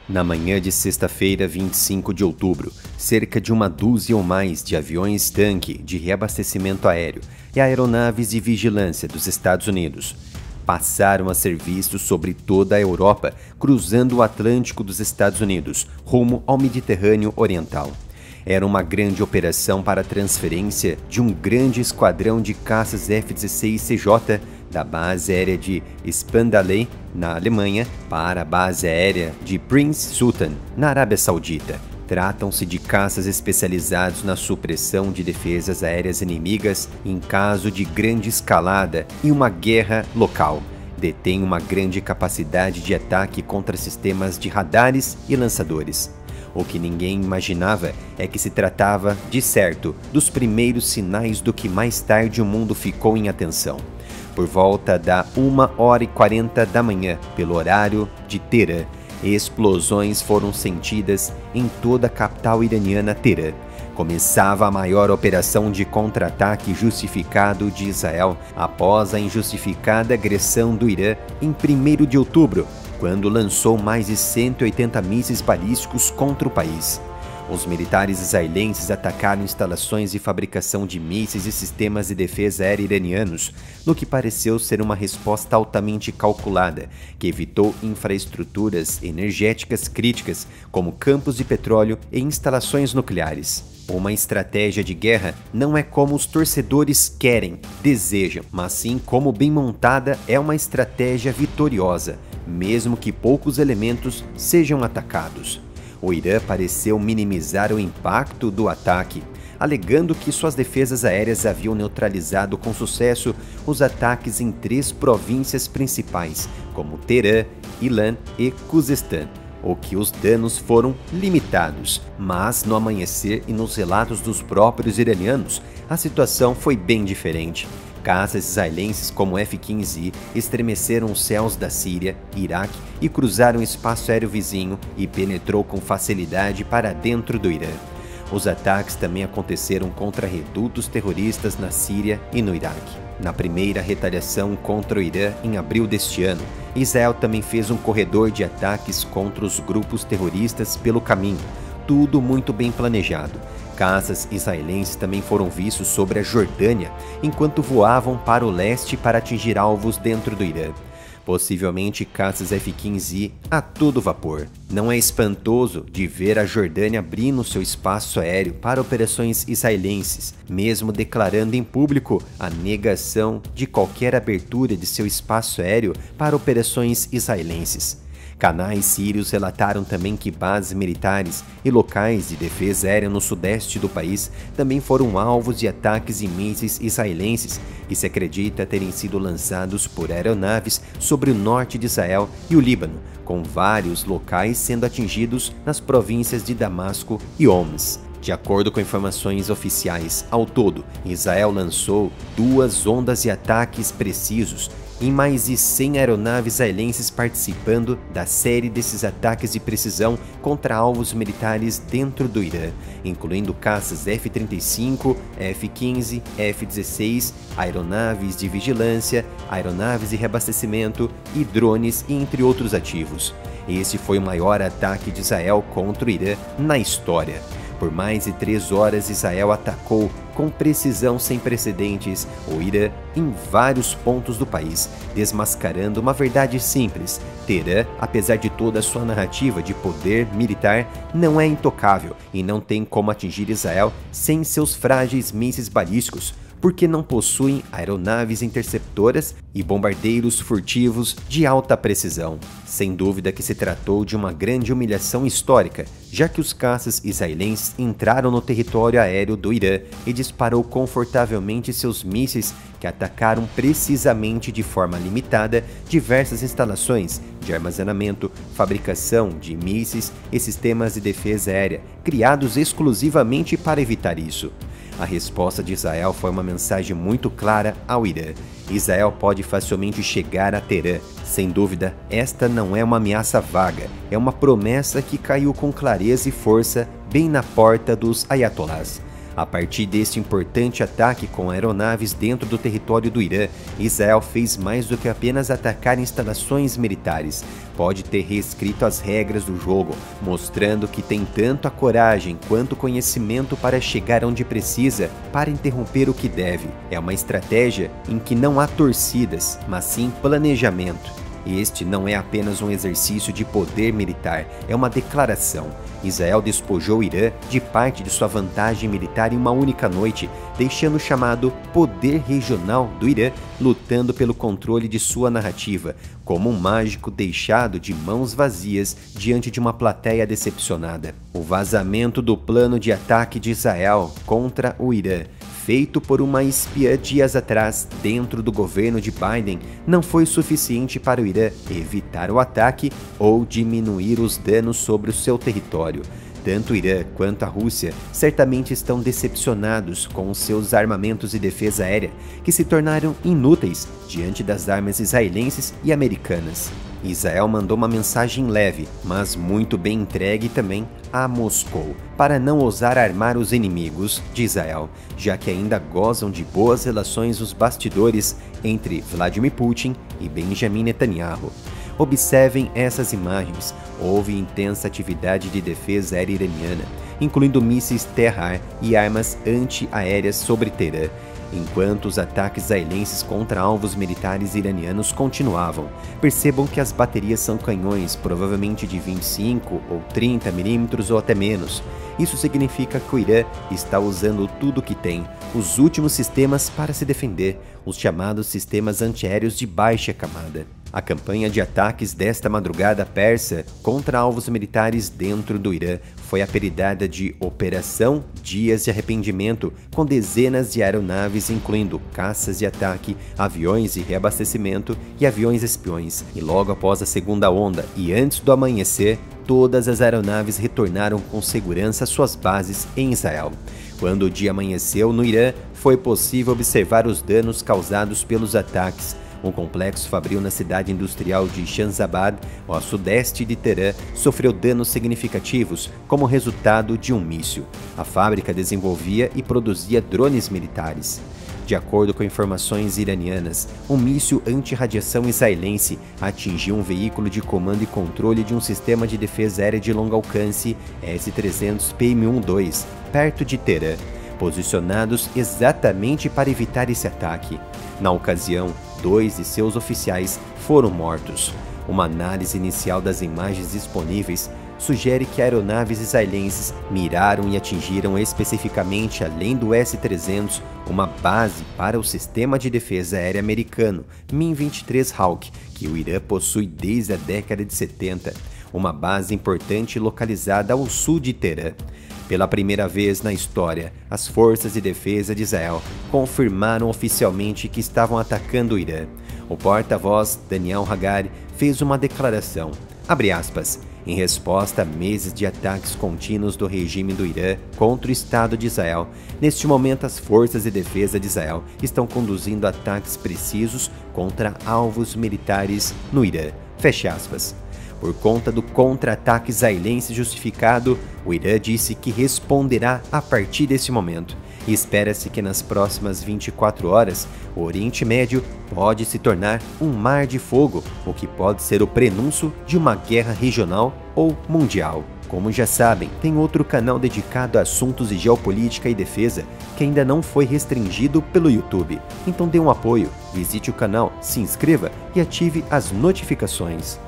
Na manhã de sexta-feira, 25 de outubro, cerca de uma dúzia ou mais de aviões-tanque de reabastecimento aéreo e aeronaves de vigilância dos Estados Unidos passaram a serviço sobre toda a Europa, cruzando o Atlântico dos Estados Unidos, rumo ao Mediterrâneo Oriental. Era uma grande operação para a transferência de um grande esquadrão de caças F-16CJ da base aérea de Spandalay, na Alemanha, para a base aérea de Prince Sultan, na Arábia Saudita. Tratam-se de caças especializados na supressão de defesas aéreas inimigas em caso de grande escalada e uma guerra local. Detém uma grande capacidade de ataque contra sistemas de radares e lançadores. O que ninguém imaginava é que se tratava, de certo, dos primeiros sinais do que mais tarde o mundo ficou em atenção. Por volta da 1h40 da manhã, pelo horário de Teherã, explosões foram sentidas em toda a capital iraniana Teherã. Começava a maior operação de contra-ataque justificado de Israel após a injustificada agressão do Irã em 1º de outubro, quando lançou mais de 180 mísseis balísticos contra o país. Os militares israelenses atacaram instalações de fabricação de mísseis e sistemas de defesa aérea iranianos, no que pareceu ser uma resposta altamente calculada, que evitou infraestruturas energéticas críticas, como campos de petróleo e instalações nucleares. Uma estratégia de guerra não é como os torcedores querem, desejam, mas sim como bem montada é uma estratégia vitoriosa, mesmo que poucos elementos sejam atacados. O Irã pareceu minimizar o impacto do ataque, alegando que suas defesas aéreas haviam neutralizado com sucesso os ataques em 3 províncias principais, como Teherã, Ilan e Khuzestan, ou que os danos foram limitados. Mas no amanhecer e nos relatos dos próprios iranianos, a situação foi bem diferente. Caças israelenses como F-15I estremeceram os céus da Síria, Iraque e cruzaram o espaço aéreo vizinho e penetrou com facilidade para dentro do Irã. Os ataques também aconteceram contra redutos terroristas na Síria e no Iraque. Na primeira retaliação contra o Irã em abril deste ano, Israel também fez um corredor de ataques contra os grupos terroristas pelo caminho, tudo muito bem planejado. Caças israelenses também foram vistos sobre a Jordânia, enquanto voavam para o leste para atingir alvos dentro do Irã. Possivelmente caças F-15I a todo vapor. Não é espantoso de ver a Jordânia abrindo seu espaço aéreo para operações israelenses, mesmo declarando em público a negação de qualquer abertura de seu espaço aéreo para operações israelenses. Canais sírios relataram também que bases militares e locais de defesa aérea no sudeste do país também foram alvos de ataques de mísseis israelenses, que se acredita terem sido lançados por aeronaves sobre o norte de Israel e o Líbano, com vários locais sendo atingidos nas províncias de Damasco e Homs. De acordo com informações oficiais, ao todo, Israel lançou 2 ondas de ataques precisos e mais de 100 aeronaves israelenses participando da série desses ataques de precisão contra alvos militares dentro do Irã, incluindo caças F-35, F-15, F-16, aeronaves de vigilância, aeronaves de reabastecimento e drones, entre outros ativos. Esse foi o maior ataque de Israel contra o Irã na história. Por mais de 3 horas, Israel atacou com precisão sem precedentes o Irã em vários pontos do país, desmascarando uma verdade simples: Teherã, apesar de toda a sua narrativa de poder militar, não é intocável e não tem como atingir Israel sem seus frágeis mísseis balísticos, porque não possuem aeronaves interceptoras e bombardeiros furtivos de alta precisão. Sem dúvida que se tratou de uma grande humilhação histórica, já que os caças israelenses entraram no território aéreo do Irã e disparou confortavelmente seus mísseis, que atacaram precisamente de forma limitada diversas instalações de armazenamento, fabricação de mísseis e sistemas de defesa aérea, criados exclusivamente para evitar isso. A resposta de Israel foi uma mensagem muito clara ao Irã. Israel pode facilmente chegar a Teherã. Sem dúvida, esta não é uma ameaça vaga, é uma promessa que caiu com clareza e força bem na porta dos ayatolás. A partir deste importante ataque com aeronaves dentro do território do Irã, Israel fez mais do que apenas atacar instalações militares. Pode ter reescrito as regras do jogo, mostrando que tem tanto a coragem quanto o conhecimento para chegar onde precisa, para interromper o que deve. É uma estratégia em que não há torcidas, mas sim planejamento. Este não é apenas um exercício de poder militar, é uma declaração. Israel despojou o Irã de parte de sua vantagem militar em uma única noite, deixando o chamado poder regional do Irã lutando pelo controle de sua narrativa, como um mágico deixado de mãos vazias diante de uma plateia decepcionada. O vazamento do plano de ataque de Israel contra o Irã, feito por uma espiã dias atrás dentro do governo de Biden, não foi suficiente para o Irã evitar o ataque ou diminuir os danos sobre o seu território. Tanto o Irã quanto a Rússia certamente estão decepcionados com os seus armamentos de defesa aérea, que se tornaram inúteis diante das armas israelenses e americanas. Israel mandou uma mensagem leve, mas muito bem entregue também a Moscou, para não ousar armar os inimigos de Israel, já que ainda gozam de boas relações nos bastidores entre Vladimir Putin e Benjamin Netanyahu. Observem essas imagens. Houve intensa atividade de defesa aérea iraniana, incluindo mísseis terra-ar e armas antiaéreas sobre Teherã, enquanto os ataques israelenses contra alvos militares iranianos continuavam. Percebam que as baterias são canhões, provavelmente de 25 ou 30 milímetros ou até menos. Isso significa que o Irã está usando tudo o que tem, os últimos sistemas para se defender, os chamados sistemas antiaéreos de baixa camada. A campanha de ataques desta madrugada persa contra alvos militares dentro do Irã foi apelidada de Operação Dias de Arrependimento, com dezenas de aeronaves, incluindo caças de ataque, aviões de reabastecimento e aviões espiões. E logo após a segunda onda e antes do amanhecer, todas as aeronaves retornaram com segurança às suas bases em Israel. Quando o dia amanheceu no Irã, foi possível observar os danos causados pelos ataques. Um complexo fabril na cidade industrial de Shamsabad, ao sudeste de Teherã, sofreu danos significativos como resultado de um míssil. A fábrica desenvolvia e produzia drones militares. De acordo com informações iranianas, um míssil anti-radiação israelense atingiu um veículo de comando e controle de um sistema de defesa aérea de longo alcance S-300 PM-12, perto de Teherã, posicionados exatamente para evitar esse ataque. Na ocasião, 2 de seus oficiais foram mortos. Uma análise inicial das imagens disponíveis sugere que aeronaves israelenses miraram e atingiram especificamente, além do S-300, uma base para o sistema de defesa aérea americano MiG-23 Hawk, que o Irã possui desde a década de 70, uma base importante localizada ao sul de Teherã. Pela primeira vez na história, as forças de defesa de Israel confirmaram oficialmente que estavam atacando o Irã. O porta-voz Daniel Hagari fez uma declaração, abre aspas, em resposta a meses de ataques contínuos do regime do Irã contra o Estado de Israel. Neste momento, as forças de defesa de Israel estão conduzindo ataques precisos contra alvos militares no Irã. Fecha aspas. Por conta do contra-ataque israelense justificado, o Irã disse que responderá a partir desse momento. E espera-se que nas próximas 24 horas, o Oriente Médio pode se tornar um mar de fogo, o que pode ser o prenúncio de uma guerra regional ou mundial. Como já sabem, tem outro canal dedicado a assuntos de geopolítica e defesa que ainda não foi restringido pelo YouTube. Então dê um apoio, visite o canal, se inscreva e ative as notificações.